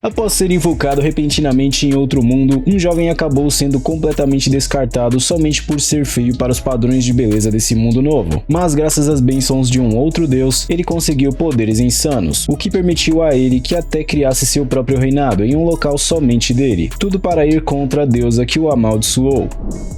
Após ser invocado repentinamente em outro mundo, um jovem acabou sendo completamente descartado somente por ser feio para os padrões de beleza desse mundo novo. Mas graças às bênçãos de um outro deus, ele conseguiu poderes insanos, o que permitiu a ele que até criasse seu próprio reinado em um local somente dele, tudo para ir contra a deusa que o amaldiçoou.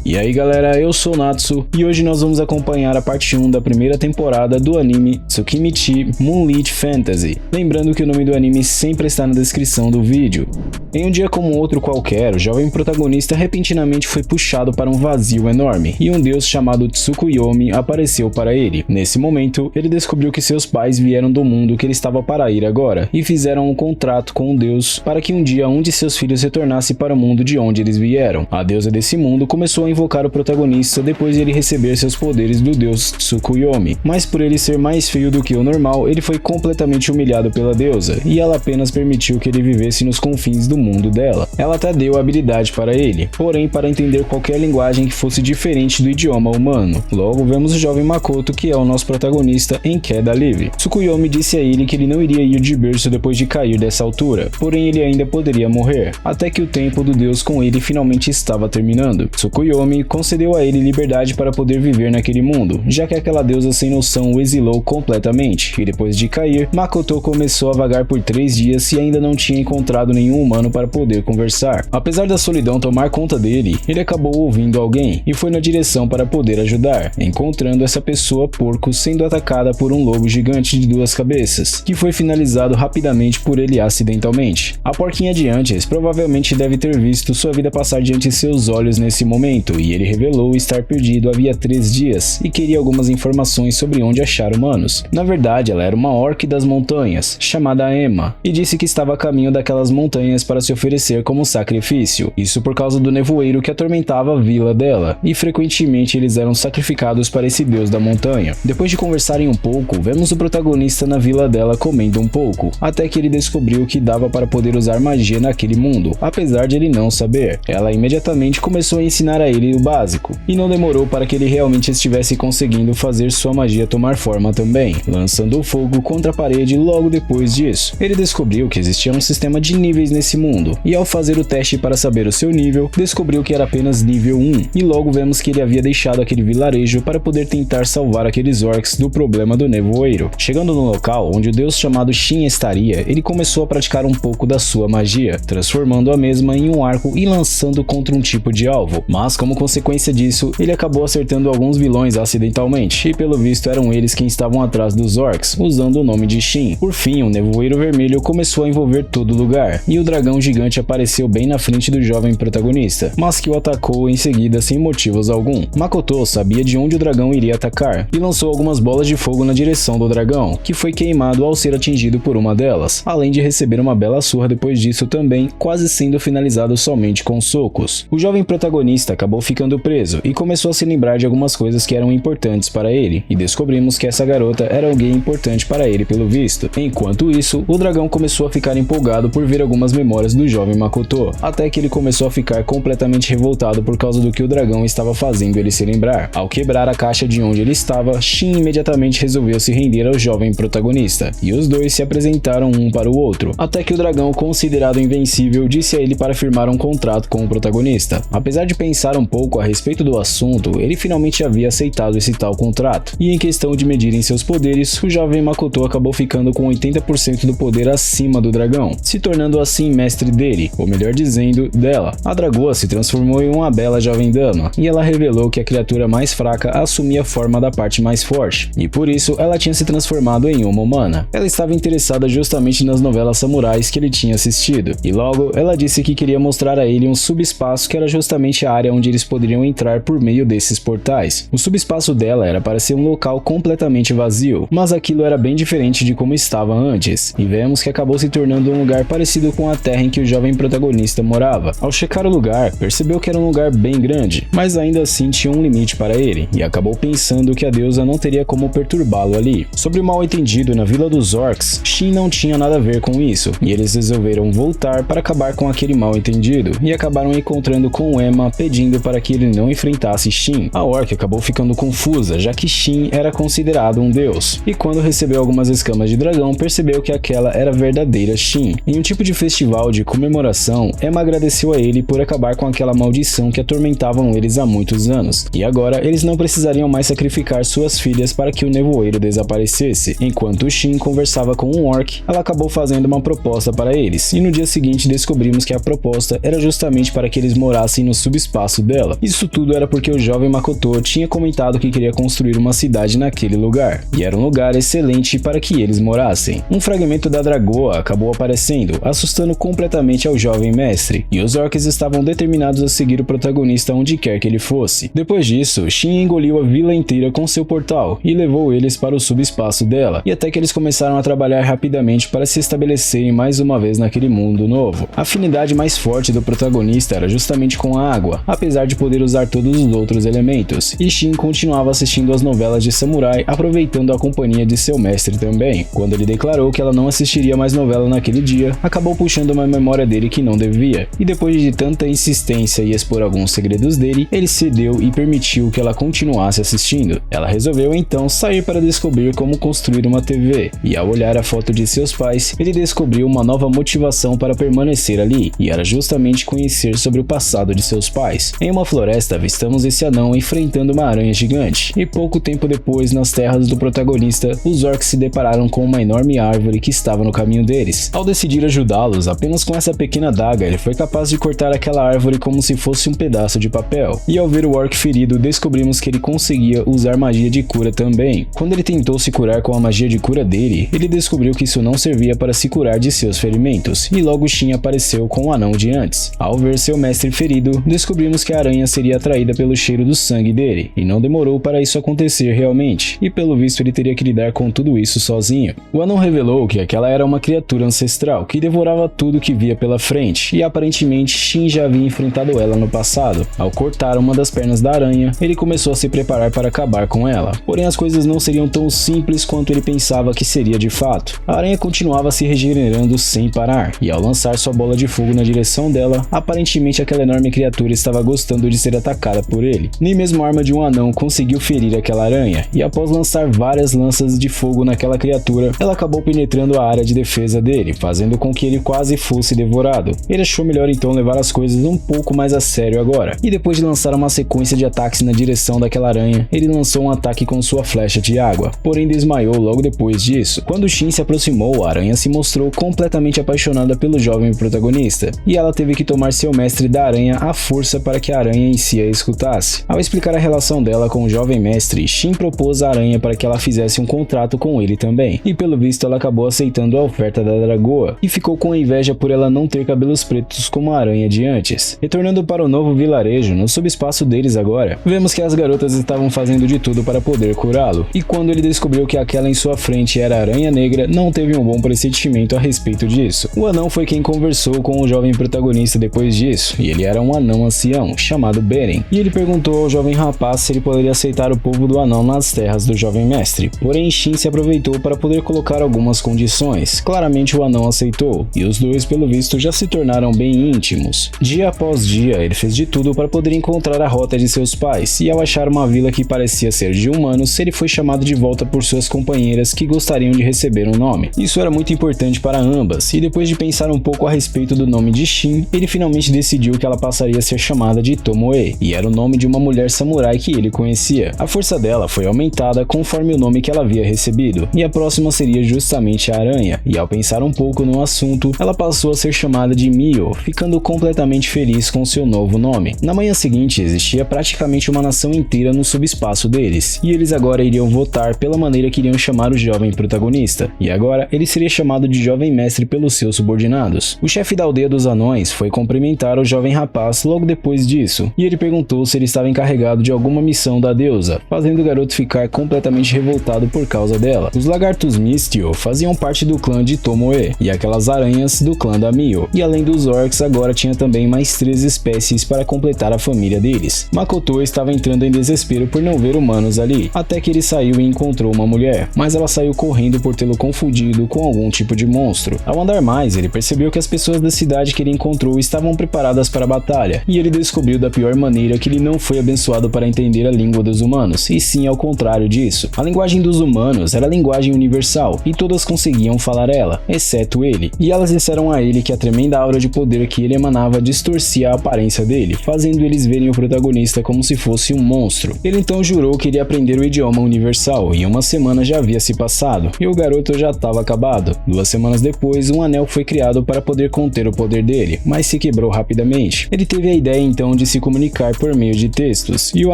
E aí galera, eu sou Natsu e hoje nós vamos acompanhar a parte 1 da primeira temporada do anime Tsukimichi Moonlight Fantasy. Lembrando que o nome do anime sempre está na descrição do vídeo. Em um dia como outro qualquer, o jovem protagonista repentinamente foi puxado para um vazio enorme e um deus chamado Tsukuyomi apareceu para ele. Nesse momento, ele descobriu que seus pais vieram do mundo que ele estava para ir agora e fizeram um contrato com o deus para que um dia um de seus filhos retornasse para o mundo de onde eles vieram. A deusa desse mundo começou a invocar o protagonista depois de ele receber seus poderes do deus Tsukuyomi, mas por ele ser mais feio do que o normal, ele foi completamente humilhado pela deusa e ela apenas permitiu que ele vivesse nos confins do mundo dela. Ela até deu a habilidade para ele, porém para entender qualquer linguagem que fosse diferente do idioma humano. Logo vemos o jovem Makoto, que é o nosso protagonista, em queda livre. Tsukuyomi disse a ele que ele não iria ir de berço depois de cair dessa altura, porém ele ainda poderia morrer, até que o tempo do deus com ele finalmente estava terminando. Tsukuyomi concedeu a ele liberdade para poder viver naquele mundo, já que aquela deusa sem noção o exilou completamente, e depois de cair, Makoto começou a vagar por 3 dias e ainda não tinha encontrado nenhum humano para poder conversar. Apesar da solidão tomar conta dele, ele acabou ouvindo alguém e foi na direção para poder ajudar, encontrando essa pessoa porco sendo atacada por um lobo gigante de 2 cabeças, que foi finalizado rapidamente por ele acidentalmente. A porquinha de antes provavelmente deve ter visto sua vida passar diante de seus olhos nesse momento, e ele revelou estar perdido havia 3 dias e queria algumas informações sobre onde achar humanos. Na verdade, ela era uma orc das montanhas, chamada Emma, e disse que estava a caminho daquelas montanhas para se oferecer como sacrifício, isso por causa do nevoeiro que atormentava a vila dela, e frequentemente eles eram sacrificados para esse deus da montanha. Depois de conversarem um pouco, vemos o protagonista na vila dela comendo um pouco, até que ele descobriu que dava para poder usar magia naquele mundo, apesar de ele não saber. Ela imediatamente começou a ensinar a ele o básico, e não demorou para que ele realmente estivesse conseguindo fazer sua magia tomar forma também, lançando o fogo contra a parede logo depois disso. Ele descobriu que existia um sistema de níveis nesse mundo, e ao fazer o teste para saber o seu nível, descobriu que era apenas nível 1, e logo vemos que ele havia deixado aquele vilarejo para poder tentar salvar aqueles orcs do problema do nevoeiro. Chegando no local onde o deus chamado Shin estaria, ele começou a praticar um pouco da sua magia, transformando a mesma em um arco e lançando contra um tipo de alvo, mas como consequência disso, ele acabou acertando alguns vilões acidentalmente, e pelo visto eram eles quem estavam atrás dos orcs, usando o nome de Shin. Por fim, um nevoeiro vermelho começou a envolver todo lugar, e o dragão gigante apareceu bem na frente do jovem protagonista, mas que o atacou em seguida sem motivos algum. Makoto sabia de onde o dragão iria atacar, e lançou algumas bolas de fogo na direção do dragão, que foi queimado ao ser atingido por uma delas, além de receber uma bela surra depois disso também, quase sendo finalizado somente com socos. O jovem protagonista acabou ficando preso, e começou a se lembrar de algumas coisas que eram importantes para ele, e descobrimos que essa garota era alguém importante para ele pelo visto. Enquanto isso, o dragão começou a ficar empolgado por ver algumas memórias do jovem Makoto, até que ele começou a ficar completamente revoltado por causa do que o dragão estava fazendo ele se lembrar. Ao quebrar a caixa de onde ele estava, Shin imediatamente resolveu se render ao jovem protagonista, e os dois se apresentaram um para o outro, até que o dragão, considerado invencível, disse a ele para firmar um contrato com o protagonista. Apesar de pensar um pouco a respeito do assunto, ele finalmente havia aceitado esse tal contrato, e em questão de medirem seus poderes, o jovem Makoto acabou ficando com 80% do poder acima do dragão, se tornando assim mestre dele, ou melhor dizendo, dela. A dragoa se transformou em uma bela jovem dama, e ela revelou que a criatura mais fraca assumia a forma da parte mais forte, e por isso ela tinha se transformado em uma humana. Ela estava interessada justamente nas novelas samurais que ele tinha assistido, e logo ela disse que queria mostrar a ele um subespaço que era justamente a área onde eles poderiam entrar por meio desses portais. O subespaço dela era para ser um local completamente vazio, mas aquilo era bem diferente de como estava antes, e vemos que acabou se tornando um lugar parecido com a terra em que o jovem protagonista morava. Ao checar o lugar, percebeu que era um lugar bem grande, mas ainda assim tinha um limite para ele, e acabou pensando que a deusa não teria como perturbá-lo ali. Sobre o mal entendido na vila dos orcs, Shin não tinha nada a ver com isso, e eles resolveram voltar para acabar com aquele mal entendido, e acabaram encontrando com Emma pedindo para que ele não enfrentasse Shin. A orc acabou ficando confusa, já que Shin era considerado um deus, e quando recebeu algumas escamas de dragão, percebeu que aquela era a verdadeira Shin. Em um tipo de festival de comemoração, Emma agradeceu a ele por acabar com aquela maldição que atormentavam eles há muitos anos, e agora eles não precisariam mais sacrificar suas filhas para que o nevoeiro desaparecesse. Enquanto Shin conversava com um orc, ela acabou fazendo uma proposta para eles, e no dia seguinte descobrimos que a proposta era justamente para que eles morassem no subespaço dela. Isso tudo era porque o jovem Makoto tinha comentado que queria construir uma cidade naquele lugar, e era um lugar excelente para que eles morassem. Um fragmento da dragoa acabou aparecendo, assustando completamente ao jovem mestre, e os orcs estavam determinados a seguir o protagonista onde quer que ele fosse. Depois disso, Shin engoliu a vila inteira com seu portal e levou eles para o subespaço dela, e até que eles começaram a trabalhar rapidamente para se estabelecerem mais uma vez naquele mundo novo. A afinidade mais forte do protagonista era justamente com a água, apesar de poder usar todos os outros elementos, e Shin continuava assistindo as novelas de samurai, aproveitando a companhia de seu mestre também. Quando ele declarou que ela não assistiria mais novela naquele dia, acabou puxando uma memória dele que não devia, e depois de tanta insistência e expor alguns segredos dele, ele cedeu e permitiu que ela continuasse assistindo. Ela resolveu então sair para descobrir como construir uma TV, e ao olhar a foto de seus pais, ele descobriu uma nova motivação para permanecer ali, e era justamente conhecer sobre o passado de seus pais. Em uma floresta, avistamos esse anão enfrentando uma aranha gigante, e pouco tempo depois, nas terras do protagonista, os orcs se depararam com uma enorme árvore que estava no caminho deles. Ao decidir ajudá-los, apenas com essa pequena adaga, ele foi capaz de cortar aquela árvore como se fosse um pedaço de papel, e ao ver o orc ferido, descobrimos que ele conseguia usar magia de cura também. Quando ele tentou se curar com a magia de cura dele, ele descobriu que isso não servia para se curar de seus ferimentos, e logo Shin apareceu com o anão de antes. Ao ver seu mestre ferido, descobrimos que a aranha seria atraída pelo cheiro do sangue dele, e não demorou para isso acontecer realmente, e pelo visto ele teria que lidar com tudo isso sozinho. O anão revelou que aquela era uma criatura ancestral que devorava tudo que via pela frente, e aparentemente Shin já havia enfrentado ela no passado. Ao cortar uma das pernas da aranha, ele começou a se preparar para acabar com ela, porém as coisas não seriam tão simples quanto ele pensava que seria de fato. A aranha continuava se regenerando sem parar, e ao lançar sua bola de fogo na direção dela, aparentemente aquela enorme criatura estava gostando de ser atacada por ele. Nem mesmo a arma de um anão conseguiu ferir aquela aranha, e após lançar várias lanças de fogo naquela criatura, ela acabou penetrando a área de defesa dele, fazendo com que ele quase fosse devorado. Ele achou melhor então levar as coisas um pouco mais a sério agora, e depois de lançar uma sequência de ataques na direção daquela aranha, ele lançou um ataque com sua flecha de água, porém desmaiou logo depois disso. Quando Shin se aproximou, a aranha se mostrou completamente apaixonada pelo jovem protagonista, e ela teve que tomar seu mestre da aranha à força para que a aranha em si a escutasse. Ao explicar a relação dela com o jovem mestre, Shin propôs à aranha para que ela fizesse um contrato com ele também, e pelo visto ela acabou aceitando a oferta da dragoa, e ficou com inveja por ela não ter cabelos pretos como a aranha de antes. Retornando para o novo vilarejo, no subespaço deles agora, vemos que as garotas estavam fazendo de tudo para poder curá-lo, e quando ele descobriu que aquela em sua frente era a Aranha Negra, não teve um bom pressentimento a respeito disso. O anão foi quem conversou com o jovem protagonista depois disso, e ele era um anão ancião, chamado Beren, e ele perguntou ao jovem rapaz se ele poderia aceitar o povo do anão nas terras do jovem mestre, porém Shin se aproveitou para poder colocar algumas condições. Claramente o anão aceitou, e os dois pelo visto já se tornaram bem íntimos. Dia após dia, ele fez de tudo para poder encontrar a rota de seus pais, e ao achar uma vila que parecia ser de humanos, ele foi chamado de volta por suas companheiras que gostariam de receber um nome. Isso era muito importante para ambas, e depois de pensar um pouco a respeito do nome de Shin, ele finalmente decidiu que ela passaria a ser chamada de Tomoe, e era o nome de uma mulher samurai que ele conhecia. A força dela foi aumentada conforme o nome que ela havia recebido, e a próxima seria justamente a aranha, e ao pensar um pouco no assunto, ela passou a ser chamada de Mio, ficando completamente feliz com seu novo nome. Na manhã seguinte, existia praticamente uma nação inteira no subespaço deles, e eles agora iriam votar pela maneira que iriam chamar o jovem protagonista, e agora ele seria chamado de jovem mestre pelos seus subordinados. O chefe da aldeia dos anões foi cumprimentar o jovem rapaz logo depois disso, e ele perguntou se ele estava encarregado de alguma missão da deusa, fazendo o garoto ficar completamente revoltado por causa dela. Os lagartos Mistio faziam parte do clã de Tomoe, e aquelas aranhas do clã da Mio, e além dos orcs agora tinha também mais 3 espécies para completar a família deles. Makoto estava entrando em desespero por não ver humanos ali, até que ele saiu e encontrou uma mulher, mas ela saiu correndo por tê-lo confundido com algum tipo de monstro. Ao andar mais, ele percebeu que as pessoas da cidade que ele encontrou estavam preparadas para a batalha, e ele descobriu da pior maneira que ele não foi abençoado para entender a língua dos humanos, e sim ao contrário disso. A linguagem dos humanos era a linguagem universal, e todas conseguiam falar ela, exceto ele. dele, e elas disseram a ele que a tremenda aura de poder que ele emanava distorcia a aparência dele, fazendo eles verem o protagonista como se fosse um monstro. Ele então jurou que iria aprender o idioma universal, e uma semana já havia se passado, e o garoto já estava acabado. 2 semanas depois, um anel foi criado para poder conter o poder dele, mas se quebrou rapidamente. Ele teve a ideia então de se comunicar por meio de textos, e o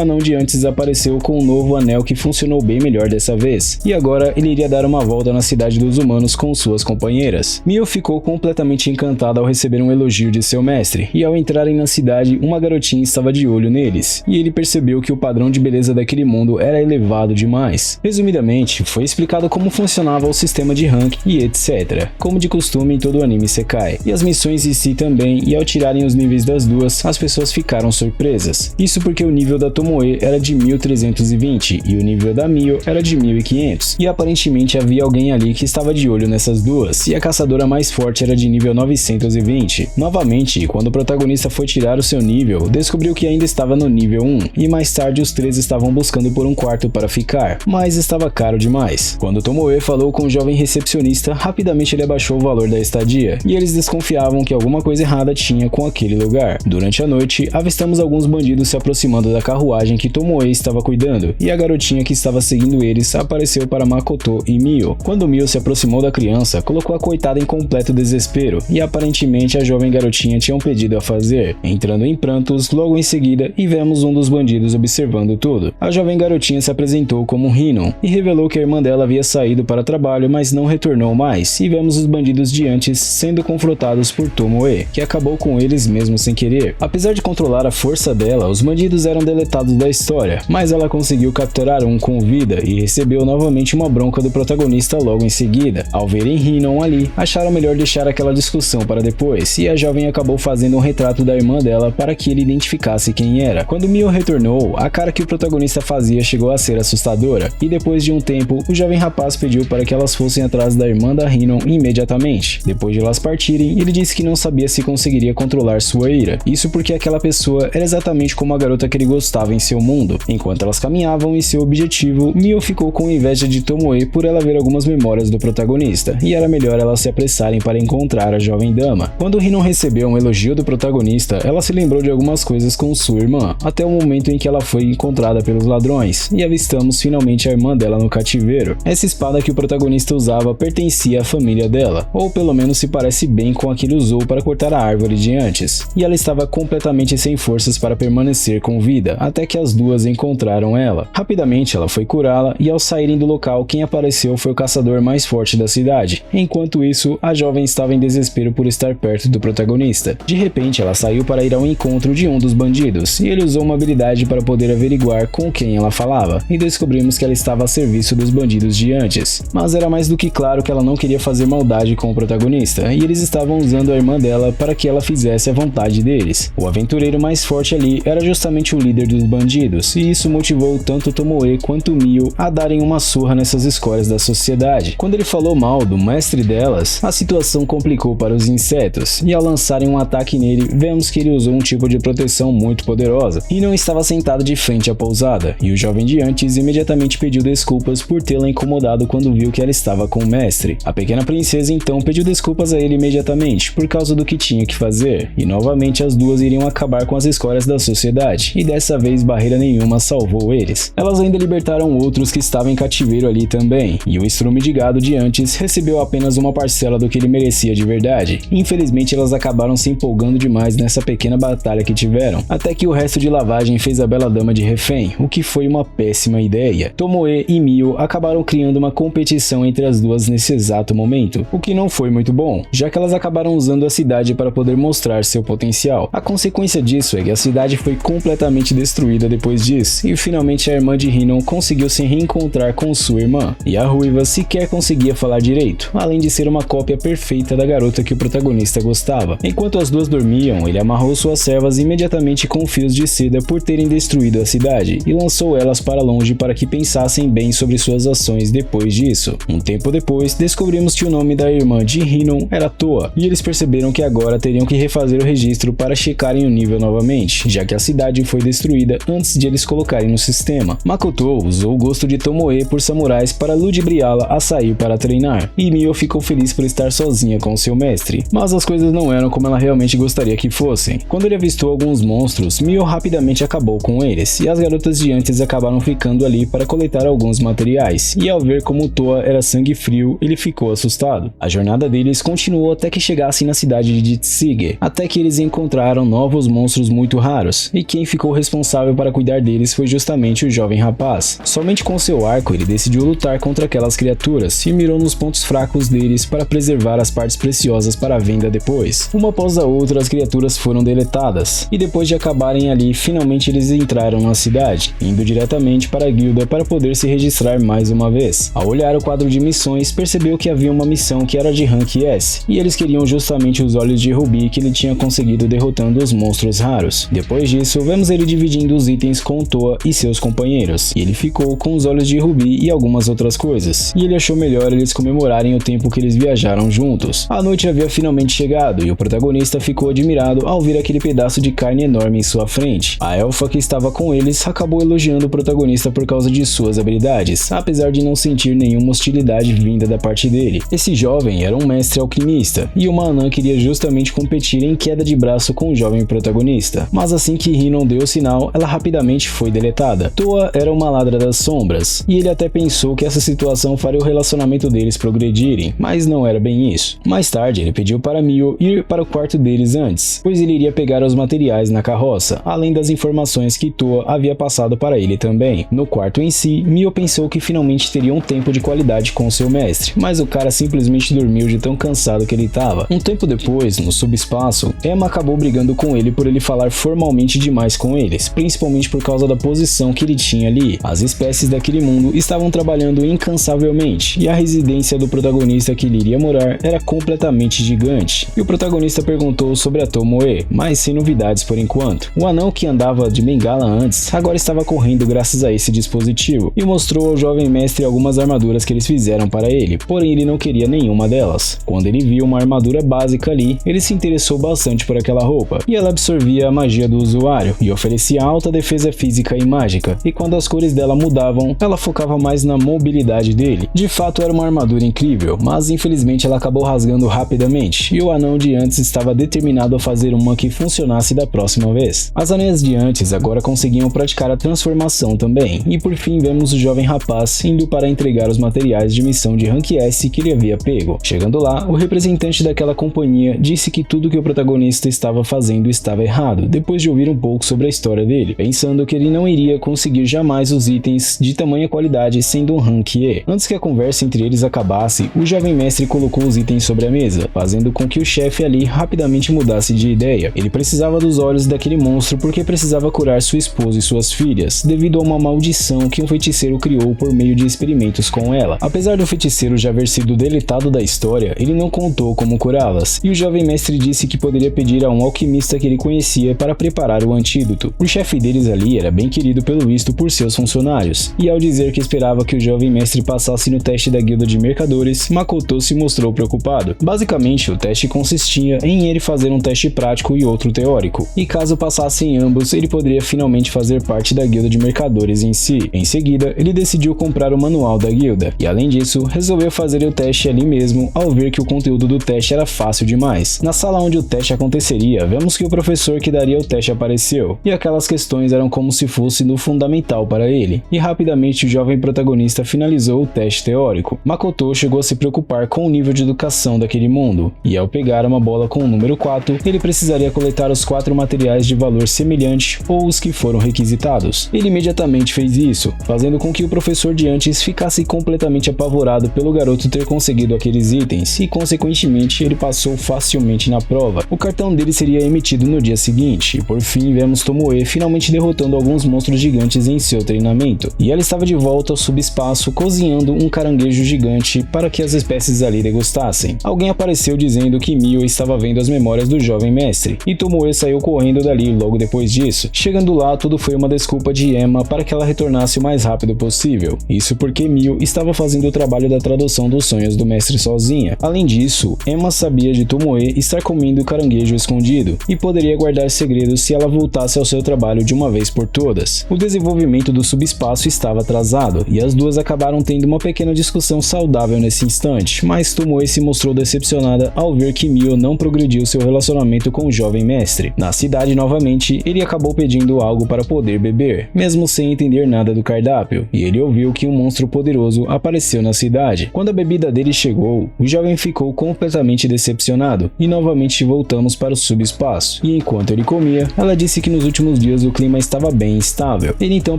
anão de antes apareceu com um novo anel que funcionou bem melhor dessa vez, e agora ele iria dar uma volta na cidade dos humanos com suas companheiras. Mio ficou completamente encantada ao receber um elogio de seu mestre, e ao entrarem na cidade, uma garotinha estava de olho neles, e ele percebeu que o padrão de beleza daquele mundo era elevado demais. Resumidamente, foi explicado como funcionava o sistema de rank e etc, como de costume em todo o anime Isekai, e as missões em si também, e ao tirarem os níveis das duas, as pessoas ficaram surpresas. Isso porque o nível da Tomoe era de 1320 e o nível da Mio era de 1500, e aparentemente havia alguém ali que estava de olho nessas duas, e a caçadora mais forte era de nível 920. Novamente, quando o protagonista foi tirar o seu nível, descobriu que ainda estava no nível 1, e mais tarde os três estavam buscando por um quarto para ficar, mas estava caro demais. Quando Tomoe falou com o jovem recepcionista, rapidamente ele abaixou o valor da estadia, e eles desconfiavam que alguma coisa errada tinha com aquele lugar. Durante a noite, avistamos alguns bandidos se aproximando da carruagem que Tomoe estava cuidando, e a garotinha que estava seguindo eles apareceu para Makoto e Mio. Quando Mio se aproximou da criança, colocou a coitada em completo desespero, e aparentemente a jovem garotinha tinha um pedido a fazer. Entrando em prantos, logo em seguida, e vemos um dos bandidos observando tudo. A jovem garotinha se apresentou como Hinon, e revelou que a irmã dela havia saído para trabalho, mas não retornou mais, e vemos os bandidos de antes sendo confrontados por Tomoe, que acabou com eles mesmo sem querer. Apesar de controlar a força dela, os bandidos eram deletados da história, mas ela conseguiu capturar um com vida e recebeu novamente uma bronca do protagonista logo em seguida. Ao verem Hinon ali, acharam melhor deixar aquela discussão para depois, e a jovem acabou fazendo um retrato da irmã dela para que ele identificasse quem era. Quando Mio retornou, a cara que o protagonista fazia chegou a ser assustadora, e depois de um tempo, o jovem rapaz pediu para que elas fossem atrás da irmã da Hinon imediatamente. Depois de elas partirem, ele disse que não sabia se conseguiria controlar sua ira, isso porque aquela pessoa era exatamente como a garota que ele gostava em seu mundo. Enquanto elas caminhavam em seu objetivo, Mio ficou com inveja de Tomoe por ela ver algumas memórias do protagonista, e era melhor elas se apressarem para encontrar a jovem dama. Quando Hinon recebeu um elogio do protagonista, ela se lembrou de algumas coisas com sua irmã, até o momento em que ela foi encontrada pelos ladrões, e avistamos finalmente a irmã dela no cativeiro. Essa espada que o protagonista usava pertencia à família dela, ou pelo menos se parece bem com a que ele usou para cortar a árvore de antes, e ela estava completamente sem forças para permanecer com vida, até que as duas encontraram ela. Rapidamente ela foi curá-la, e ao saírem do local, quem apareceu foi o caçador mais forte da cidade. Enquanto isso, a jovem estava em desespero por estar perto do protagonista. De repente ela saiu para ir ao encontro de um dos bandidos, e ele usou uma habilidade para poder averiguar com quem ela falava, e descobrimos que ela estava a serviço dos bandidos de antes. Mas era mais do que claro que ela não queria fazer maldade com o protagonista, e eles estavam usando a irmã dela para que ela fizesse a vontade deles. O aventureiro mais forte ali era justamente o líder dos bandidos, e isso motivou tanto Tomoe quanto Mio a darem uma surra nessas escórias da sociedade. Quando ele falou mal do mestre delas, a situação complicou para os insetos, e ao lançarem um ataque nele, vemos que ele usou um tipo de proteção muito poderosa, e não estava sentado de frente à pousada, e o jovem de antes imediatamente pediu desculpas por tê-la incomodado quando viu que ela estava com o mestre. A pequena princesa então pediu desculpas a ele imediatamente, por causa do que tinha que fazer, e novamente as duas iriam acabar com as escórias da sociedade, e dessa vez barreira nenhuma salvou eles. Elas ainda libertaram outros que estavam em cativeiro ali também, e o estrume de gado de antes recebeu apenas uma parcela do que ele merecia de verdade. Infelizmente elas acabaram se empolgando demais nessa pequena batalha que tiveram, até que o resto de lavagem fez a bela dama de refém, o que foi uma péssima ideia. Tomoe e Mio acabaram criando uma competição entre as duas nesse exato momento, o que não foi muito bom, já que elas acabaram usando a cidade para poder mostrar seu potencial. A consequência disso é que a cidade foi completamente destruída depois disso, e finalmente a irmã de Hinon conseguiu se reencontrar com sua irmã, e a ruiva sequer conseguia falar direito, além de ser uma cópia perfeita da garota que o protagonista gostava. Enquanto as duas dormiam, ele amarrou suas servas imediatamente com fios de seda por terem destruído a cidade, e lançou elas para longe para que pensassem bem sobre suas ações depois disso. Um tempo depois, descobrimos que o nome da irmã de Hinon era Toa, e eles perceberam que agora teriam que refazer o registro para checarem o nível novamente, já que a cidade foi destruída antes de eles colocarem no sistema. Makoto usou o gosto de Tomoe por samurais para ludibriá-la a sair para treinar, e Mio ficou feliz por estar estar sozinha com seu mestre, mas as coisas não eram como ela realmente gostaria que fossem. Quando ele avistou alguns monstros, Mio rapidamente acabou com eles, e as garotas de antes acabaram ficando ali para coletar alguns materiais, e ao ver como Toa era sangue frio, ele ficou assustado. A jornada deles continuou até que chegassem na cidade de Tsige, até que eles encontraram novos monstros muito raros, e quem ficou responsável para cuidar deles foi justamente o jovem rapaz. Somente com seu arco ele decidiu lutar contra aquelas criaturas e mirou nos pontos fracos deles para preservar as partes preciosas para a venda depois. Uma após a outra as criaturas foram deletadas, e depois de acabarem ali, finalmente eles entraram na cidade, indo diretamente para a guilda para poder se registrar mais uma vez. Ao olhar o quadro de missões, percebeu que havia uma missão que era de rank S, e eles queriam justamente os olhos de Rubi que ele tinha conseguido derrotando os monstros raros. Depois disso, vemos ele dividindo os itens com Toa e seus companheiros, e ele ficou com os olhos de Rubi e algumas outras coisas, e ele achou melhor eles comemorarem o tempo que eles viajaram juntos. A noite havia finalmente chegado, e o protagonista ficou admirado ao ver aquele pedaço de carne enorme em sua frente. A elfa que estava com eles acabou elogiando o protagonista por causa de suas habilidades, apesar de não sentir nenhuma hostilidade vinda da parte dele. Esse jovem era um mestre alquimista, e uma anã queria justamente competir em queda de braço com o jovem protagonista, mas assim que Hinon deu o sinal, ela rapidamente foi deletada. Toa era uma ladra das sombras, e ele até pensou que essa situação faria o relacionamento deles progredirem, mas não era bem isso. Mais tarde, ele pediu para Mio ir para o quarto deles antes, pois ele iria pegar os materiais na carroça, além das informações que Toa havia passado para ele também. No quarto em si, Mio pensou que finalmente teria um tempo de qualidade com seu mestre, mas o cara simplesmente dormiu de tão cansado que ele estava. Um tempo depois, no subespaço, Emma acabou brigando com ele por ele falar formalmente demais com eles, principalmente por causa da posição que ele tinha ali. As espécies daquele mundo estavam trabalhando incansavelmente, e a residência do protagonista que ele iria morar era completamente gigante. E o protagonista perguntou sobre a Tomoe, mas sem novidades por enquanto. O anão que andava de bengala antes, agora estava correndo graças a esse dispositivo, e mostrou ao jovem mestre algumas armaduras que eles fizeram para ele, porém ele não queria nenhuma delas. Quando ele viu uma armadura básica ali, ele se interessou bastante por aquela roupa, e ela absorvia a magia do usuário, e oferecia alta defesa física e mágica, e quando as cores dela mudavam, ela focava mais na mobilidade dele. De fato era uma armadura incrível, mas infelizmente ela acabou rasgando rapidamente, e o anão de antes estava determinado a fazer uma que funcionasse da próxima vez. As anãs de antes agora conseguiam praticar a transformação também, e por fim vemos o jovem rapaz indo para entregar os materiais de missão de rank S que ele havia pego. Chegando lá, o representante daquela companhia disse que tudo que o protagonista estava fazendo estava errado, depois de ouvir um pouco sobre a história dele, pensando que ele não iria conseguir jamais os itens de tamanha qualidade sendo um rank E. Antes que a conversa entre eles acabasse, o jovem mestre colocou os itens sobre a mesa, fazendo com que o chefe ali rapidamente mudasse de ideia. Ele precisava dos olhos daquele monstro porque precisava curar sua esposa e suas filhas, devido a uma maldição que um feiticeiro criou por meio de experimentos com ela. Apesar do feiticeiro já haver sido deletado da história, ele não contou como curá-las, e o jovem mestre disse que poderia pedir a um alquimista que ele conhecia para preparar o antídoto. O chefe deles ali era bem querido pelo visto por seus funcionários, e ao dizer que esperava que o jovem mestre passasse no teste da guilda de mercadores, Makoto se mostrou preocupado. Basicamente, o teste consistia em ele fazer um teste prático e outro teórico, e caso passasse em ambos, ele poderia finalmente fazer parte da guilda de mercadores em si. Em seguida, ele decidiu comprar o manual da guilda, e além disso, resolveu fazer o teste ali mesmo ao ver que o conteúdo do teste era fácil demais. Na sala onde o teste aconteceria, vemos que o professor que daria o teste apareceu, e aquelas questões eram como se fosse no fundamental para ele, e rapidamente o jovem protagonista finalizou o teste teórico. Makoto chegou a se preocupar com o nível de educação daquele mundo, e ao pegar uma bola com o número 4, ele precisaria coletar os 4 materiais de valor semelhante ou os que foram requisitados. Ele imediatamente fez isso, fazendo com que o professor de antes ficasse completamente apavorado pelo garoto ter conseguido aqueles itens, e consequentemente ele passou facilmente na prova. O cartão dele seria emitido no dia seguinte, e por fim vemos Tomoe finalmente derrotando alguns monstros gigantes em seu treinamento, e ela estava de volta ao subespaço cozinhando um caranguejo gigante para que as espécies ali degustassem. Alguém apareceu dizendo que Mio estava vendo as memórias do jovem mestre, e Tomoe saiu correndo dali logo depois disso. Chegando lá, tudo foi uma desculpa de Emma para que ela retornasse o mais rápido possível. Isso porque Mio estava fazendo o trabalho da tradução dos sonhos do mestre sozinha. Além disso, Emma sabia de Tomoe estar comendo caranguejo escondido, e poderia guardar segredos se ela voltasse ao seu trabalho de uma vez por todas. O desenvolvimento do subespaço estava atrasado, e as duas acabaram tendo uma pequena discussão saudável nesse instante, mas Tomoe se mostrou decepcionada ao ver que Mio não progrediu seu relacionamento com o jovem mestre. Na cidade novamente, ele acabou pedindo algo para poder beber, mesmo sem entender nada do cardápio, e ele ouviu que um monstro poderoso apareceu na cidade. Quando a bebida dele chegou, o jovem ficou completamente decepcionado, e novamente voltamos para o subespaço. E enquanto ele comia, ela disse que nos últimos dias o clima estava bem instável. Ele então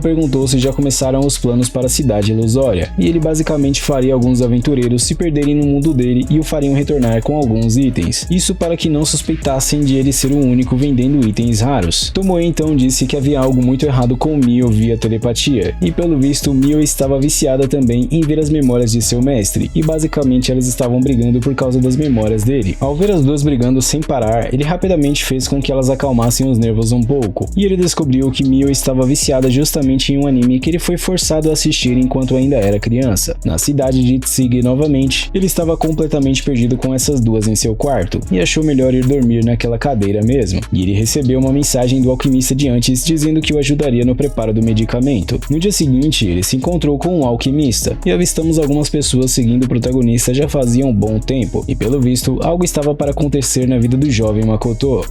perguntou se já começaram os planos para a cidade ilusória, e ele basicamente faria alguns aventureiros se perderem no mundo dele e o fariam retornar com alguns itens. Isso para que não suspeitassem de ele ser o único vendendo itens raros. Tomoe então disse que havia algo muito errado com Mio via telepatia, e pelo visto Mio estava viciada também em ver as memórias de seu mestre, e basicamente elas estavam brigando por causa das memórias dele. Ao ver as duas brigando sem parar, ele rapidamente fez com que elas acalmassem os nervos um pouco, e ele descobriu que Mio estava viciada justamente em um anime que ele foi forçado a assistir enquanto ainda era criança. Na cidade de Tsige novamente, ele estava completamente perdido com essas duas em seu quarto, e achou melhor ir dormir naquela cadeira mesmo, e ele recebeu uma mensagem do alquimista de antes dizendo que o ajudaria no preparo do medicamento. No dia seguinte, ele se encontrou com um alquimista, e avistamos algumas pessoas seguindo o protagonista já fazia um bom tempo, e pelo visto, algo estava para acontecer na vida do jovem Makoto.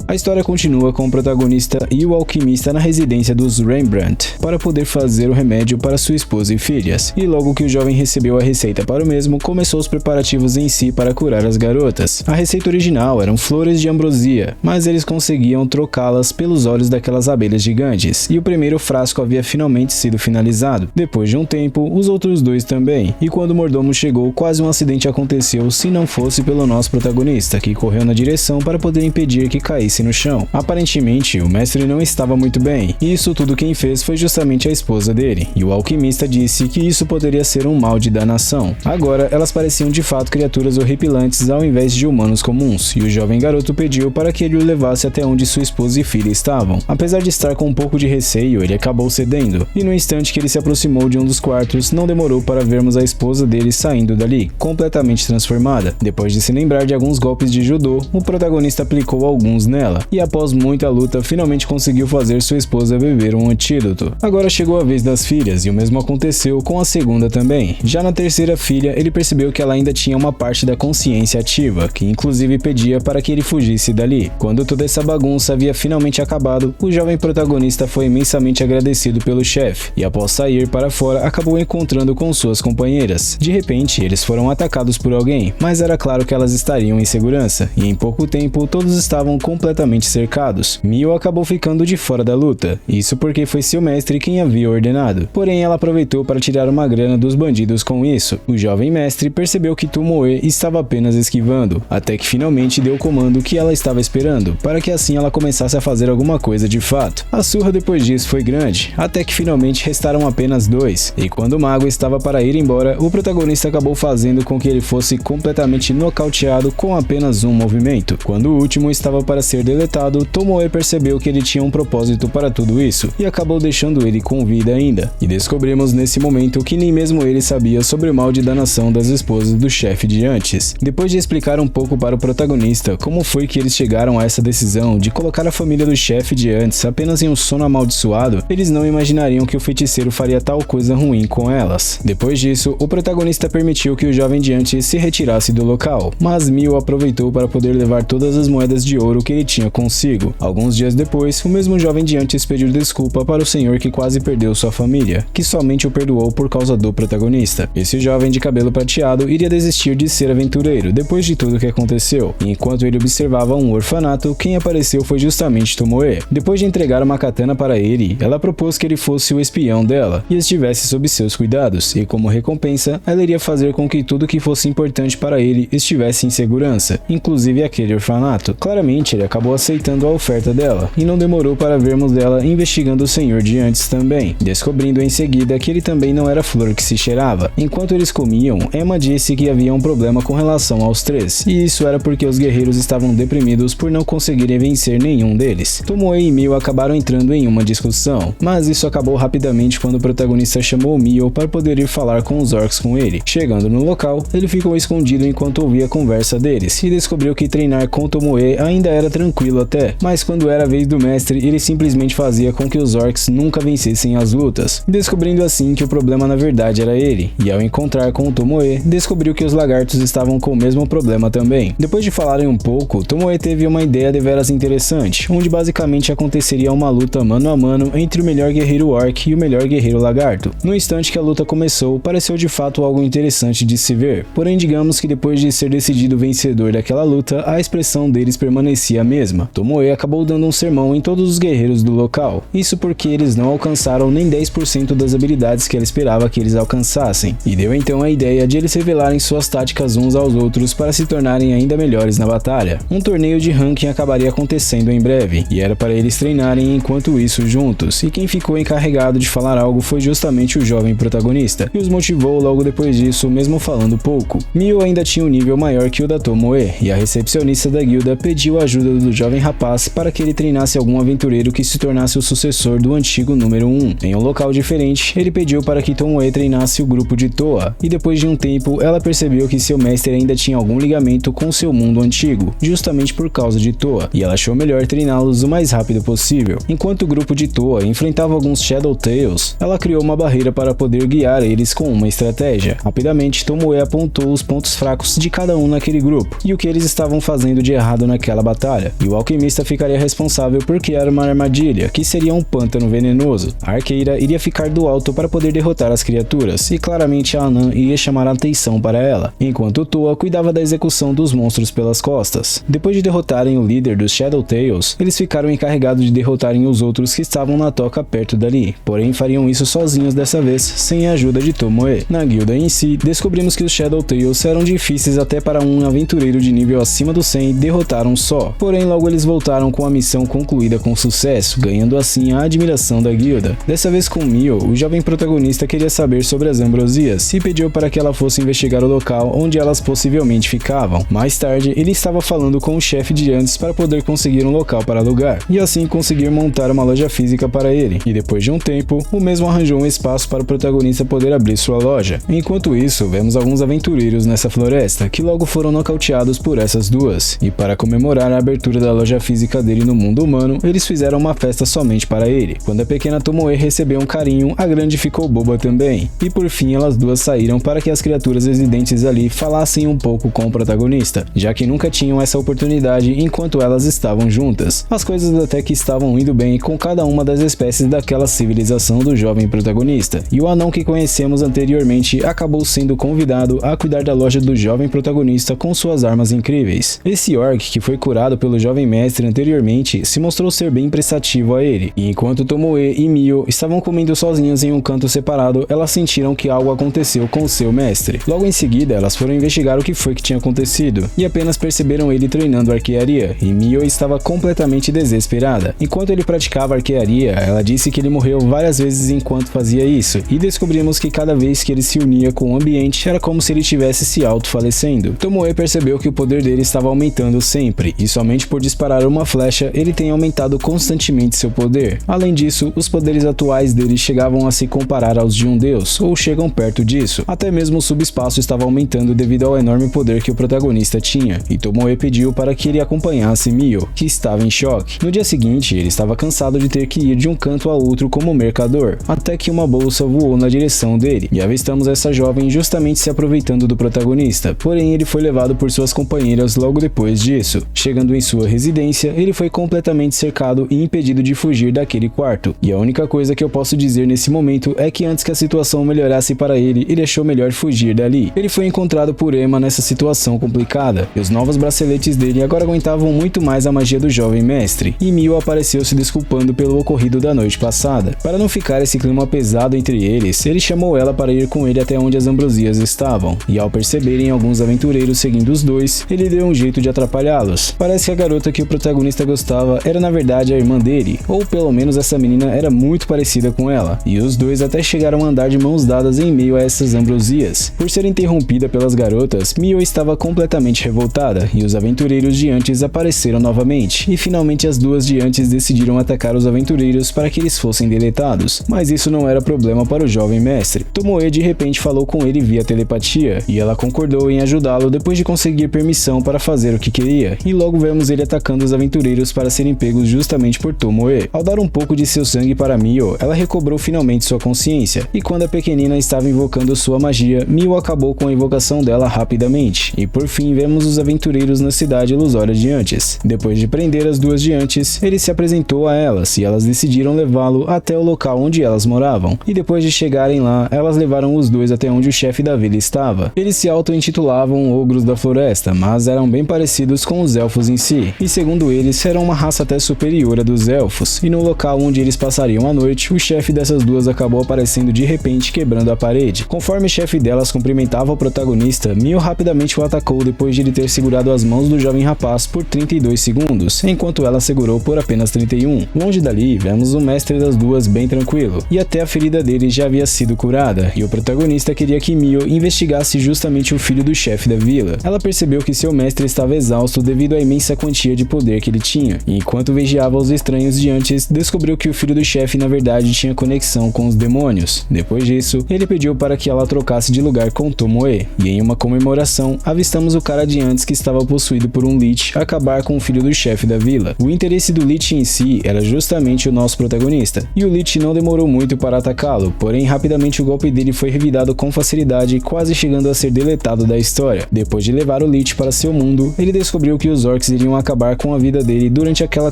A história continua com o protagonista e o alquimista na residência dos Rembrandt para poder fazer o remédio para sua esposa e filhas, e logo que o jovem recebeu a receita para o mesmo, começou os preparativos em si para curar as garotas. A receita original eram flores de ambrosia, mas eles conseguiam trocá-las pelos olhos daquelas abelhas gigantes, e o primeiro frasco havia finalmente sido finalizado. Depois de um tempo, os outros dois também, e quando o mordomo chegou, quase um acidente aconteceu se não fosse pelo nosso protagonista, que correu na direção para poder impedir que caísse no chão. Aparentemente, o mestre não estava muito bem, e isso tudo quem fez foi justamente a esposa dele, e o alquimista disse que isso poderia ser um mal de danação. Agora, elas pareciam de fato criaturas horripilantes ao invés de humanos comuns, e o jovem garoto pediu para que ele o levasse até onde sua esposa e filha estavam. Apesar de estar com um pouco de receio, ele acabou cedendo, e no instante que ele se aproximou de um dos quartos, não demorou para vermos a esposa dele saindo dali, completamente transformada. Depois de se lembrar de alguns golpes de judô, o protagonista aplicou alguns nela, e após muita luta, finalmente conseguiu fazer sua esposa beber um antídoto. Agora chegou a vez das filhas, e o mesmo aconteceu com a segunda também. Já na terceira filha, ele percebeu que ela ainda tinha uma parte da consciência ativa, que inclusive pedia para que ele fugisse dali. Quando toda essa bagunça havia finalmente acabado, o jovem protagonista foi imensamente agradecido pelo chefe, e após sair para fora, acabou encontrando com suas companheiras. De repente, eles foram atacados por alguém, mas era claro que elas estariam em segurança, e em pouco tempo todos estavam completamente cercados. Mio acabou ficando de fora da luta, isso porque foi seu mestre quem havia ordenado. Porém, ela aproveitou para tirar uma grana dos bandidos com isso. O jovem mestre percebeu que Tomoe estava apenas esquivando, até que finalmente deu o comando que ela estava esperando, para que assim ela começasse a fazer alguma coisa de fato. A surra depois disso foi grande, até que finalmente restaram apenas dois, e quando o mago estava para ir embora, o protagonista acabou fazendo com que ele fosse completamente nocauteado com apenas um movimento. Quando o último estava para ser deletado, Tomoe percebeu que ele tinha um propósito para tudo isso, e acabou deixando ele com vida ainda. E descobrimos nesse momento que nem mesmo ele sabia sobre o mal de danação das esposas do chefe de antes. Depois de explicar um pouco para o protagonista como foi que eles chegaram a essa decisão de colocar a família do chefe de antes apenas em um sono amaldiçoado, eles não imaginariam que o feiticeiro faria tal coisa ruim com elas. Depois disso, o protagonista permitiu que o jovem de antes se retirasse do local, mas Mio aproveitou para poder levar todas as moedas de ouro que ele tinha consigo. Alguns dias depois, o mesmo jovem de antes pediu desculpa para o senhor que quase perdeu sua família, que somente o perdoou por causa do protagonista. Esse jovem de cabelo prateado iria desistir de ser aventureiro depois de tudo o que aconteceu, e enquanto ele observava um orfanato, quem apareceu foi justamente Tomoe. Depois de entregar uma katana para ele, ela propôs que ele fosse o espião dela e estivesse sob seus cuidados, e como recompensa, ela iria fazer com que tudo que fosse importante para ele estivesse em segurança, inclusive aquele orfanato. Claramente, ele acabou aceitando a oferta dela, e não demorou para vermos dela investigando o senhor de antes também, descobrindo em seguida que ele também não era flor que se cheirava. Enquanto eles comiam, Emma disse que havia um problema com relação aos três, e isso era porque os guerreiros estavam deprimidos por não conseguirem vencer nenhum deles. Tomoe e Mio acabaram entrando em uma discussão, mas isso acabou rapidamente quando o protagonista chamou Mio para poder ir falar com os orcs com ele. Chegando no local, ele ficou escondido enquanto ouvia a conversa deles, e descobriu que treinar com Tomoe ainda era tranquilo tranquilo até, mas quando era a vez do mestre, ele simplesmente fazia com que os orcs nunca vencessem as lutas, descobrindo assim que o problema na verdade era ele, e ao encontrar com o Tomoe, descobriu que os lagartos estavam com o mesmo problema também. Depois de falarem um pouco, Tomoe teve uma ideia deveras interessante, onde basicamente aconteceria uma luta mano a mano entre o melhor guerreiro orc e o melhor guerreiro lagarto. No instante que a luta começou, pareceu de fato algo interessante de se ver, porém digamos que depois de ser decidido o vencedor daquela luta, a expressão deles permanecia a mesma. Tomoe acabou dando um sermão em todos os guerreiros do local, isso porque eles não alcançaram nem 10% das habilidades que ela esperava que eles alcançassem, e deu então a ideia de eles revelarem suas táticas uns aos outros para se tornarem ainda melhores na batalha. Um torneio de ranking acabaria acontecendo em breve, e era para eles treinarem enquanto isso juntos, e quem ficou encarregado de falar algo foi justamente o jovem protagonista, que os motivou logo depois disso, mesmo falando pouco. Mio ainda tinha um nível maior que o da Tomoe, e a recepcionista da guilda pediu a ajuda do jovem rapaz para que ele treinasse algum aventureiro que se tornasse o sucessor do antigo número 1. Em um local diferente, ele pediu para que Tomoe treinasse o grupo de Toa, e depois de um tempo, ela percebeu que seu mestre ainda tinha algum ligamento com seu mundo antigo, justamente por causa de Toa, e ela achou melhor treiná-los o mais rápido possível. Enquanto o grupo de Toa enfrentava alguns Shadow Tails, ela criou uma barreira para poder guiar eles com uma estratégia. Rapidamente, Tomoe apontou os pontos fracos de cada um naquele grupo, e o que eles estavam fazendo de errado naquela batalha, e o alquimista ficaria responsável por criar uma armadilha, que seria um pântano venenoso. A arqueira iria ficar do alto para poder derrotar as criaturas, e claramente a anã iria chamar a atenção para ela, enquanto Toa cuidava da execução dos monstros pelas costas. Depois de derrotarem o líder dos Shadow Tails, eles ficaram encarregados de derrotarem os outros que estavam na toca perto dali, porém fariam isso sozinhos dessa vez, sem a ajuda de Tomoe. Na guilda em si, descobrimos que os Shadow Tails eram difíceis até para um aventureiro de nível acima do 100 derrotar um só, porém logo eles voltaram com a missão concluída com sucesso, ganhando assim a admiração da guilda. Dessa vez com Mio, o jovem protagonista queria saber sobre as ambrosias e pediu para que ela fosse investigar o local onde elas possivelmente ficavam. Mais tarde, ele estava falando com o chefe de antes para poder conseguir um local para alugar, e assim conseguir montar uma loja física para ele, e depois de um tempo, o mesmo arranjou um espaço para o protagonista poder abrir sua loja. Enquanto isso, vemos alguns aventureiros nessa floresta, que logo foram nocauteados por essas duas, e para comemorar a abertura da loja física dele no mundo humano, eles fizeram uma festa somente para ele. Quando a pequena Tomoe recebeu um carinho, a grande ficou boba também, e por fim elas duas saíram para que as criaturas residentes ali falassem um pouco com o protagonista, já que nunca tinham essa oportunidade enquanto elas estavam juntas. As coisas até que estavam indo bem com cada uma das espécies daquela civilização do jovem protagonista, e o anão que conhecemos anteriormente acabou sendo convidado a cuidar da loja do jovem protagonista com suas armas incríveis. Esse orc, que foi curado pelo jovem mestre anteriormente, se mostrou ser bem prestativo a ele, e enquanto Tomoe e Mio estavam comendo sozinhas em um canto separado, elas sentiram que algo aconteceu com seu mestre. Logo em seguida, elas foram investigar o que foi que tinha acontecido, e apenas perceberam ele treinando arquearia, e Mio estava completamente desesperada. Enquanto ele praticava arquearia, ela disse que ele morreu várias vezes enquanto fazia isso, e descobrimos que cada vez que ele se unia com o ambiente, era como se ele estivesse se auto-falecendo. Tomoe percebeu que o poder dele estava aumentando sempre, e somente por disparar uma flecha, ele tem aumentado constantemente seu poder. Além disso, os poderes atuais dele chegavam a se comparar aos de um deus, ou chegam perto disso. Até mesmo o subespaço estava aumentando devido ao enorme poder que o protagonista tinha, e Tomoe pediu para que ele acompanhasse Mio, que estava em choque. No dia seguinte, ele estava cansado de ter que ir de um canto a outro como mercador, até que uma bolsa voou na direção dele, e avistamos essa jovem justamente se aproveitando do protagonista, porém ele foi levado por suas companheiras logo depois disso. Chegando em sua residência, ele foi completamente cercado e impedido de fugir daquele quarto, e a única coisa que eu posso dizer nesse momento é que antes que a situação melhorasse para ele, ele achou melhor fugir dali. Ele foi encontrado por Emma nessa situação complicada, e os novos braceletes dele agora aguentavam muito mais a magia do jovem mestre, e Mio apareceu se desculpando pelo ocorrido da noite passada. Para não ficar esse clima pesado entre eles, ele chamou ela para ir com ele até onde as ambrosias estavam, e ao perceberem alguns aventureiros seguindo os dois, ele deu um jeito de atrapalhá-los. Parece que a garota que o protagonista gostava era na verdade a irmã dele, ou pelo menos essa menina era muito parecida com ela, e os dois até chegaram a andar de mãos dadas em meio a essas ambrosias. Por ser interrompida pelas garotas, Mio estava completamente revoltada, e os aventureiros de antes apareceram novamente, e finalmente as duas de antes decidiram atacar os aventureiros para que eles fossem deletados, mas isso não era problema para o jovem mestre. Tomoe de repente falou com ele via telepatia, e ela concordou em ajudá-lo depois de conseguir permissão para fazer o que queria, e logo vemos ele ele atacando os aventureiros para serem pegos justamente por Tomoe. Ao dar um pouco de seu sangue para Mio, ela recobrou finalmente sua consciência, e quando a pequenina estava invocando sua magia, Mio acabou com a invocação dela rapidamente, e por fim vemos os aventureiros na cidade ilusória de antes. Depois de prender as duas de antes, ele se apresentou a elas, e elas decidiram levá-lo até o local onde elas moravam, e depois de chegarem lá, elas levaram os dois até onde o chefe da vila estava. Eles se auto-intitulavam Ogros da Floresta, mas eram bem parecidos com os elfos em si, e segundo eles, eram uma raça até superior à dos elfos, e no local onde eles passariam a noite, o chefe dessas duas acabou aparecendo de repente quebrando a parede. Conforme o chefe delas cumprimentava o protagonista, Mio rapidamente o atacou depois de ele ter segurado as mãos do jovem rapaz por 32 segundos, enquanto ela segurou por apenas 31. Longe dali, vemos o mestre das duas bem tranquilo, e até a ferida dele já havia sido curada, e o protagonista queria que Mio investigasse justamente o filho do chefe da vila. Ela percebeu que seu mestre estava exausto devido à imensa quantia de poder que ele tinha, e enquanto vigiava os estranhos de antes, descobriu que o filho do chefe na verdade tinha conexão com os demônios. Depois disso, ele pediu para que ela trocasse de lugar com Tomoe, e em uma comemoração, avistamos o cara de antes que estava possuído por um Lich acabar com o filho do chefe da vila. O interesse do Lich em si era justamente o nosso protagonista, e o Lich não demorou muito para atacá-lo, porém rapidamente o golpe dele foi revidado com facilidade, quase chegando a ser deletado da história. Depois de levar o Lich para seu mundo, ele descobriu que os orcs iriam acabar com a vida dele durante aquela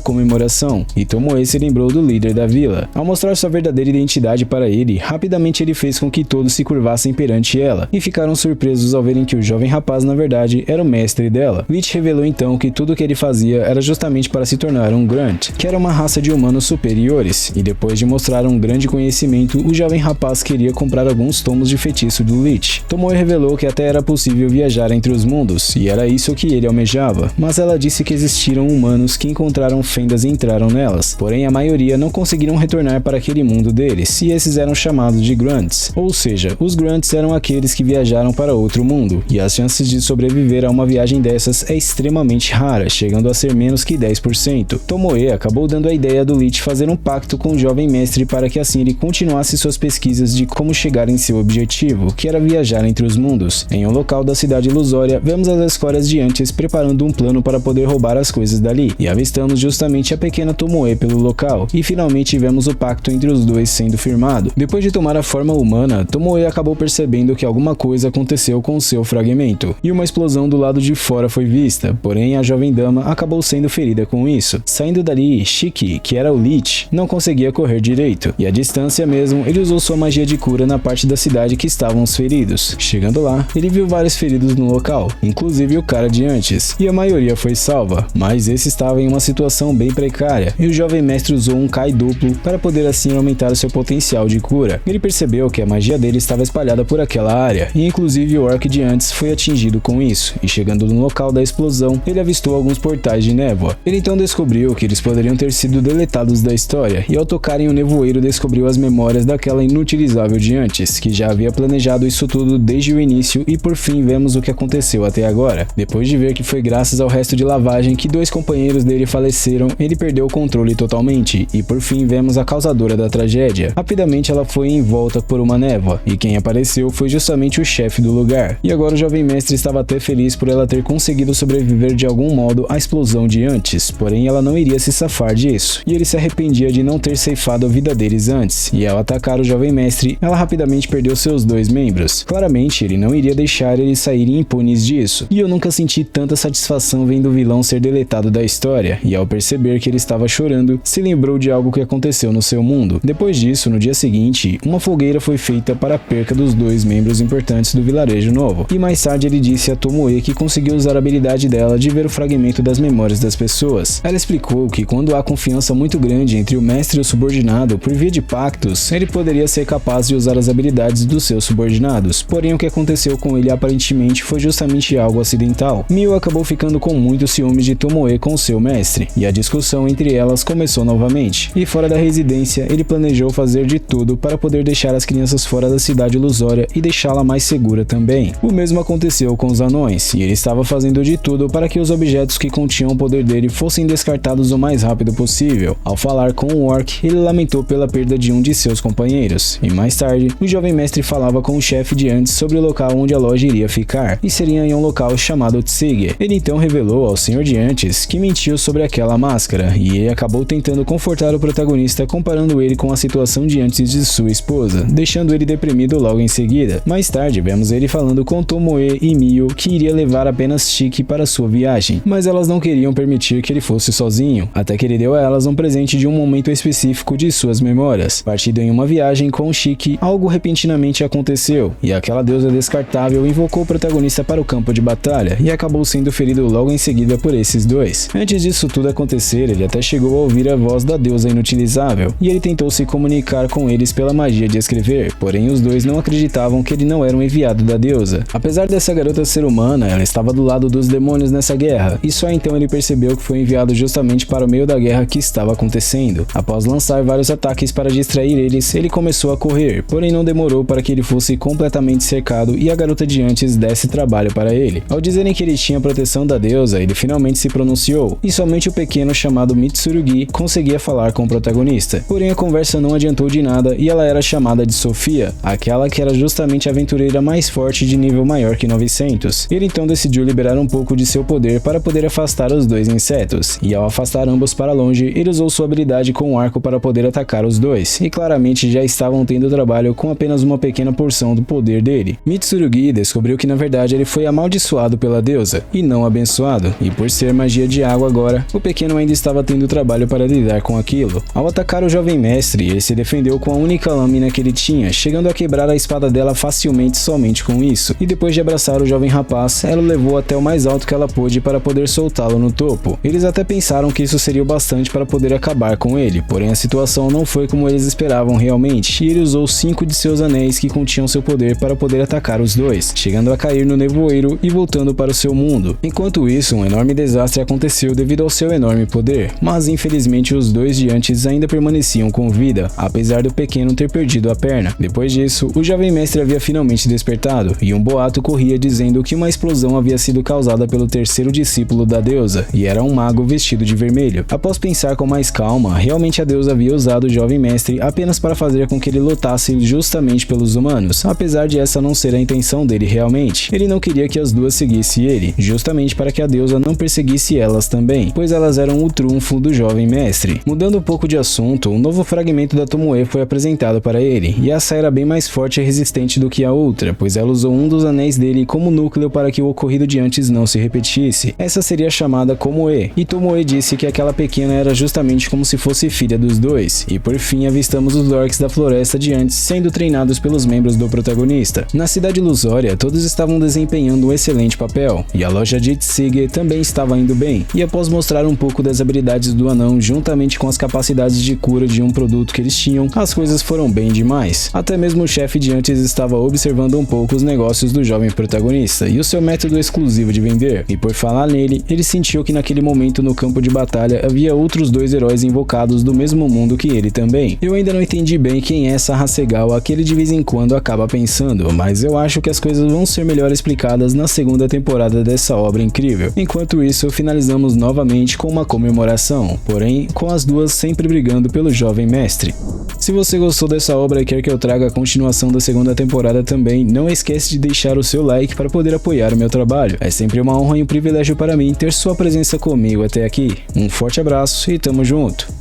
comemoração, e Tomoe se lembrou do líder da vila. Ao mostrar sua verdadeira identidade para ele, rapidamente ele fez com que todos se curvassem perante ela, e ficaram surpresos ao verem que o jovem rapaz na verdade era o mestre dela. Lich revelou então que tudo o que ele fazia era justamente para se tornar um Grunt, que era uma raça de humanos superiores, e depois de mostrar um grande conhecimento, o jovem rapaz queria comprar alguns tomos de feitiço do Lich. Tomoe revelou que até era possível viajar entre os mundos, e era isso que ele almejava, mas ela disse que existiram humanos que encontraram fendas e entraram nelas, porém a maioria não conseguiram retornar para aquele mundo deles, e esses eram chamados de Grunts, ou seja, os Grunts eram aqueles que viajaram para outro mundo, e as chances de sobreviver a uma viagem dessas é extremamente rara, chegando a ser menos que 10%. Tomoe acabou dando a ideia do Lich fazer um pacto com o jovem mestre para que assim ele continuasse suas pesquisas de como chegar em seu objetivo, que era viajar entre os mundos. Em um local da cidade ilusória, vemos as escórias de antes preparando um plano para poder roubar as coisas dali, e avistamos justamente a pequena Tomoe pelo local, e finalmente vemos o pacto entre os dois sendo firmado. Depois de tomar a forma humana, Tomoe acabou percebendo que alguma coisa aconteceu com seu fragmento, e uma explosão do lado de fora foi vista, porém a jovem dama acabou sendo ferida com isso. Saindo dali, Shiki, que era o Lich, não conseguia correr direito, e à distância mesmo, ele usou sua magia de cura na parte da cidade que estavam os feridos. Chegando lá, ele viu vários feridos no local, inclusive o cara de antes, e a maioria foi salva, mas esse estava em uma situação bem precária, e o jovem mestre usou um Kai duplo para poder assim aumentar o seu potencial de cura. Ele percebeu que a magia dele estava espalhada por aquela área, e inclusive o orc de antes foi atingido com isso, e chegando no local da explosão, ele avistou alguns portais de névoa. Ele então descobriu que eles poderiam ter sido deletados da história, e ao tocar em um nevoeiro descobriu as memórias daquela inutilizável de antes, que já havia planejado isso tudo desde o início, e por fim vemos o que aconteceu até agora. Depois de ver que foi graças ao resto de lavagem que dois companheiros dele faleceram, ele perdeu o controle totalmente, e por fim vemos a causadora da tragédia. Rapidamente ela foi envolta por uma névoa, e quem apareceu foi justamente o chefe do lugar, e agora o jovem mestre estava até feliz por ela ter conseguido sobreviver de algum modo à explosão de antes, porém ela não iria se safar disso, e ele se arrependia de não ter ceifado a vida deles antes, e ao atacar o jovem mestre, ela rapidamente perdeu seus dois membros. Claramente ele não iria deixar eles saírem impunes disso, e eu nunca senti tanta satisfação vendo o vilão ser deletado da história, e ao perceber que ele estava chorando, se lembrou de algo que aconteceu no seu mundo. Depois disso, no dia seguinte, uma fogueira foi feita para a perca dos dois membros importantes do vilarejo novo, e mais tarde ele disse a Tomoe que conseguiu usar a habilidade dela de ver o fragmento das memórias das pessoas. Ela explicou que quando há confiança muito grande entre o mestre e o subordinado por via de pactos, ele poderia ser capaz de usar as habilidades dos seus subordinados, porém o que aconteceu com ele aparentemente foi justamente algo acidental. Mio acabou ficando com muito ciúme de Tomoe com seu mestre, e a discussão entre elas começou novamente, e fora da residência ele planejou fazer de tudo para poder deixar as crianças fora da cidade ilusória e deixá-la mais segura também. O mesmo aconteceu com os anões, e ele estava fazendo de tudo para que os objetos que continham o poder dele fossem descartados o mais rápido possível. Ao falar com o orc, ele lamentou pela perda de um de seus companheiros, e mais tarde, o jovem mestre falava com o chefe de antes sobre o local onde a loja iria ficar, e seria em um local chamado Tsige. Ele então revelou ao senhor de antes que mentiu sobre aquela máscara, e ele acabou tentando confortar o protagonista comparando ele com a situação de antes de sua esposa, deixando ele deprimido logo em seguida. Mais tarde, vemos ele falando com Tomoe e Mio que iria levar apenas Shiki para sua viagem, mas elas não queriam permitir que ele fosse sozinho, até que ele deu a elas um presente de um momento específico de suas memórias. Partido em uma viagem com Shiki, algo repentinamente aconteceu, e aquela deusa descartável invocou o protagonista para o campo de batalha, e acabou sendo ferido logo em seguida por esses dois. Antes disso tudo acontecer, ele até chegou a ouvir a voz da deusa inutilizável, e ele tentou se comunicar com eles pela magia de escrever, porém os dois não acreditavam que ele não era um enviado da deusa. Apesar dessa garota ser humana, ela estava do lado dos demônios nessa guerra, e só então ele percebeu que foi enviado justamente para o meio da guerra que estava acontecendo. Após lançar vários ataques para distrair eles, ele começou a correr, porém não demorou para que ele fosse completamente cercado e a garota de antes desse trabalho para ele. Ao dizerem que ele tinha a proteção da deusa, ele finalmente se pronunciou, e somente o pequeno chamado Mitsurugi conseguia falar com o protagonista. Porém a conversa não adiantou de nada e ela era chamada de Sofia, aquela que era justamente a aventureira mais forte de nível maior que 900. Ele então decidiu liberar um pouco de seu poder para poder afastar os dois insetos, e ao afastar ambos para longe, ele usou sua habilidade com o arco para poder atacar os dois, e claramente já estavam tendo trabalho com apenas uma pequena porção do poder dele. Mitsurugi descobriu que na verdade ele foi amaldiçoado pela deusa, e não abençoado, e por ser magia de água agora, o pequeno ainda estava tendo trabalho para lidar com aquilo. Ao atacar o jovem mestre, ele se defendeu com a única lâmina que ele tinha, chegando a quebrar a espada dela facilmente somente com isso, e depois de abraçar o jovem rapaz, ela o levou até o mais alto que ela pôde para poder soltá-lo no topo. Eles até pensaram que isso seria o bastante para poder acabar com ele, porém a situação não foi como eles esperavam realmente, e ele usou 5 de seus anéis que continham seu poder para poder atacar os dois, chegando a cair no nevoeiro e voltando para o seu mundo. Enquanto isso, um enorme desastre aconteceu devido ao seu enorme poder, mas infelizmente os dois de antes ainda permaneciam com vida, apesar do pequeno ter perdido a perna. Depois disso, o jovem mestre havia finalmente despertado, e um boato corria dizendo que uma explosão havia sido causada pelo terceiro discípulo da deusa, e era um mago vestido de vermelho. Após pensar com mais calma, realmente a deusa havia usado o jovem mestre apenas para fazer com que ele lutasse justamente pelos humanos, apesar de essa não ser a intenção dele realmente. Ele não queria que as duas seguissem ele, justamente para que a deusa não perseguisse elas também, pois elas eram o trunfo do jovem mestre. Mudando um pouco de assunto, um novo fragmento da Tomoe foi apresentado para ele, e essa era bem mais forte e resistente do que a outra, pois ela usou um dos anéis dele como núcleo para que o ocorrido de antes não se repetisse. Essa seria chamada Komoe, e Tomoe disse que aquela pequena era justamente como se fosse filha dos dois, e por fim avistamos os orcs da floresta de antes sendo treinados pelos membros do protagonista. Na cidade ilusória, todos estavam desempenhando um excelente papel, e a loja de Tsige também estava indo bem, e após mostrar um pouco das habilidades do anão juntamente com as capacidades de cura de um produto que eles tinham, as coisas foram bem demais. Até mesmo o chefe de antes estava observando um pouco os negócios do jovem protagonista e o seu método exclusivo de vender, e por falar nele, ele sentiu que naquele momento no campo de batalha havia outros dois heróis invocados do mesmo mundo que ele também. Eu ainda não entendi bem quem é essa Hasegawa que ele de vez em quando acaba pensando, mas eu acho que as coisas vão ser melhor explicadas na segunda temporada dessa obra incrível. Enquanto isso, finalizamos novamente com uma comemoração, porém com as duas sempre brigando pelo jovem mestre. Se você gostou dessa obra e quer que eu traga a continuação da segunda temporada também, não esquece de deixar o seu like para poder apoiar o meu trabalho. É sempre uma honra e um privilégio para mim ter sua presença comigo até aqui. Um forte abraço e tamo junto!